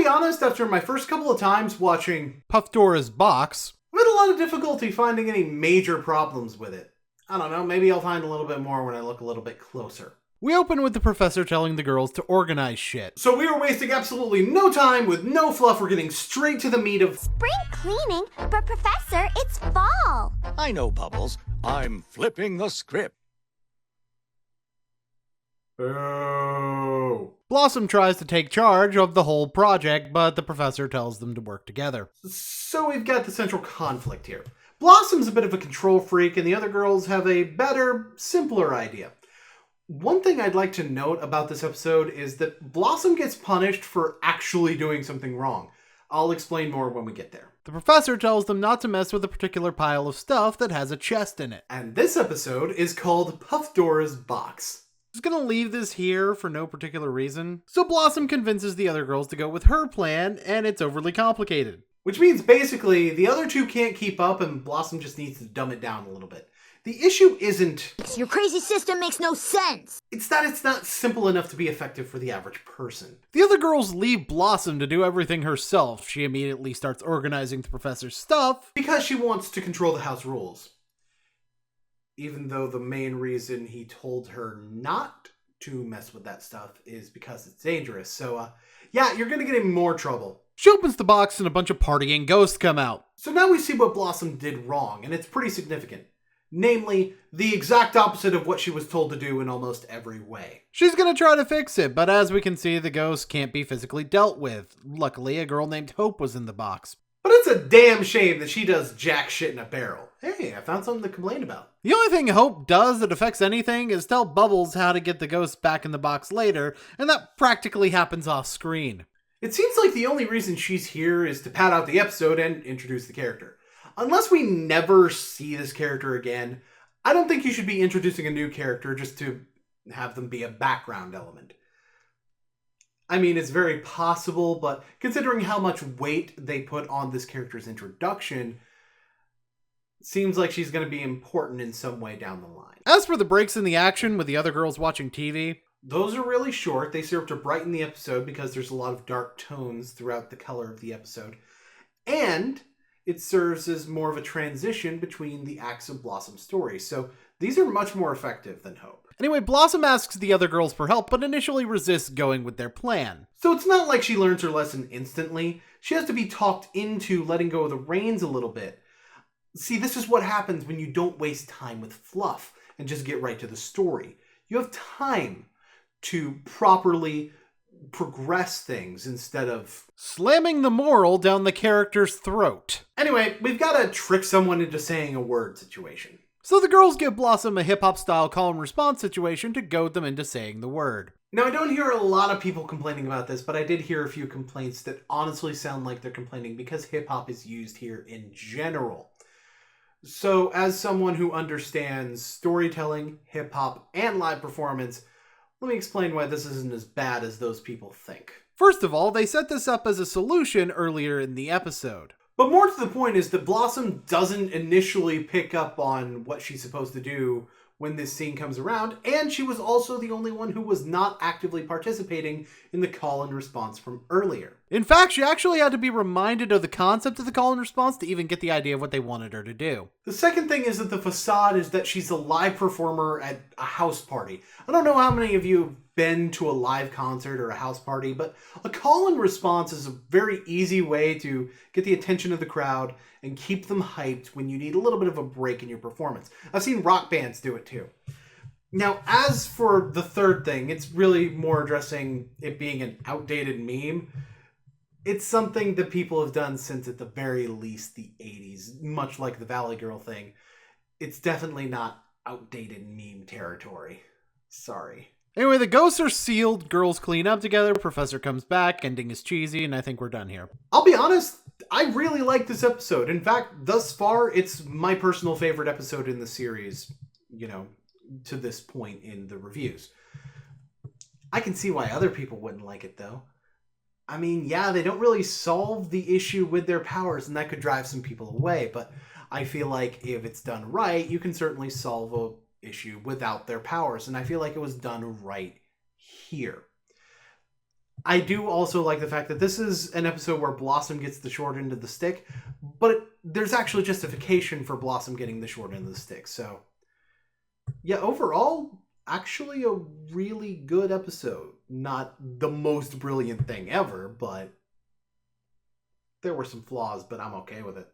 be honest, after my first couple of times watching Puffdora's box, I had a lot of difficulty finding any major problems with it. I don't know, maybe I'll find a little bit more when I look a little bit closer. we open with the professor telling the girls to organize shit. So we are wasting absolutely no time with no fluff. We're getting straight to the meat of Spring cleaning, but Professor, it's fall. I know, Bubbles. I'm flipping the script. Oh. Blossom tries to take charge of the whole project, but the professor tells them to work together. So we've got the central conflict here. Blossom's a bit of a control freak, and the other girls have a better, simpler idea. One thing I'd like to note about this episode is that Blossom gets punished for actually doing something wrong. I'll explain more when we get there. The professor tells them not to mess with a particular pile of stuff that has a chest in it. And this episode is called Puffdora's Box. Just gonna leave this here for no particular reason. So Blossom convinces the other girls to go with her plan, and it's overly complicated. Which means basically the other two can't keep up and Blossom just needs to dumb it down a little bit. The issue isn't... Your crazy system makes no sense. It's that it's not simple enough to be effective for the average person. The other girls leave Blossom to do everything herself. She immediately starts organizing the professor's stuff. Because she wants to control the house rules. Even though the main reason he told her not to mess with that stuff is because it's dangerous. So, yeah, you're gonna get in more trouble. She opens the box and a bunch of partying ghosts come out. So now we see what Blossom did wrong, and it's pretty significant. Namely, the exact opposite of what she was told to do in almost every way. She's gonna try to fix it, but as we can see, the ghosts can't be physically dealt with. Luckily, a girl named Hope was in the box. But it's a damn shame that she does jack shit in a barrel. Hey, I found something to complain about. The only thing Hope does that affects anything is tell Bubbles how to get the ghosts back in the box later, and that practically happens off screen. It seems like the only reason she's here is to pad out the episode and introduce the character. Unless we never see this character again, I don't think you should be introducing a new character just to have them be a background element. I mean, it's very possible, but considering how much weight they put on this character's introduction, it seems like she's going to be important in some way down the line. As for the breaks in the action with the other girls watching TV, those are really short. They serve to brighten the episode because there's a lot of dark tones throughout the color of the episode. And it serves as more of a transition between the acts of Blossom's story. So these are much more effective than Hope. Anyway, Blossom asks the other girls for help, but initially resists going with their plan. So it's not like she learns her lesson instantly. She has to be talked into letting go of the reins a little bit. See, this is what happens when you don't waste time with fluff and just get right to the story. You have time to properly progress things instead of slamming the moral down the character's throat. Anyway, we've got to trick someone into saying a word situation. So the girls give Blossom a hip-hop style call and response situation to goad them into saying the word. Now, I don't hear a lot of people complaining about this, but I did hear a few complaints that honestly sound like they're complaining because hip-hop is used here in general. So, as someone who understands storytelling, hip-hop, and live performance, let me explain why this isn't as bad as those people think. First of all, they set this up as a solution earlier in the episode. But more to the point is that Blossom doesn't initially pick up on what she's supposed to do when this scene comes around, and she was also the only one who was not actively participating in the call and response from earlier. In fact, she actually had to be reminded of the concept of the call and response to even get the idea of what they wanted her to do. The second thing is that the facade is that she's a live performer at a house party. I don't know how many of you have been to a live concert or a house party, but a call and response is a very easy way to get the attention of the crowd and keep them hyped when you need a little bit of a break in your performance. I've seen rock bands do it too. Now, as for the third thing, it's really more addressing it being an outdated meme. It's something that people have done since at the very least the 80s, much like the Valley Girl thing. It's definitely not outdated meme territory. Sorry. Anyway, the ghosts are sealed, girls clean up together, Professor comes back, ending is cheesy, and I think we're done here. I'll be honest, I really like this episode. In fact, thus far, it's my personal favorite episode in the series, to this point in the reviews. I can see why other people wouldn't like it, though. I mean, yeah, they don't really solve the issue with their powers, and that could drive some people away, but I feel like if it's done right, you can certainly solve a issue without their powers, and I feel like it was done right here. I do also like the fact that this is an episode where Blossom gets the short end of the stick, but there's actually justification for Blossom getting the short end of the stick. So, yeah, overall, actually a really good episode. Not the most brilliant thing ever, but there were some flaws, but I'm okay with it.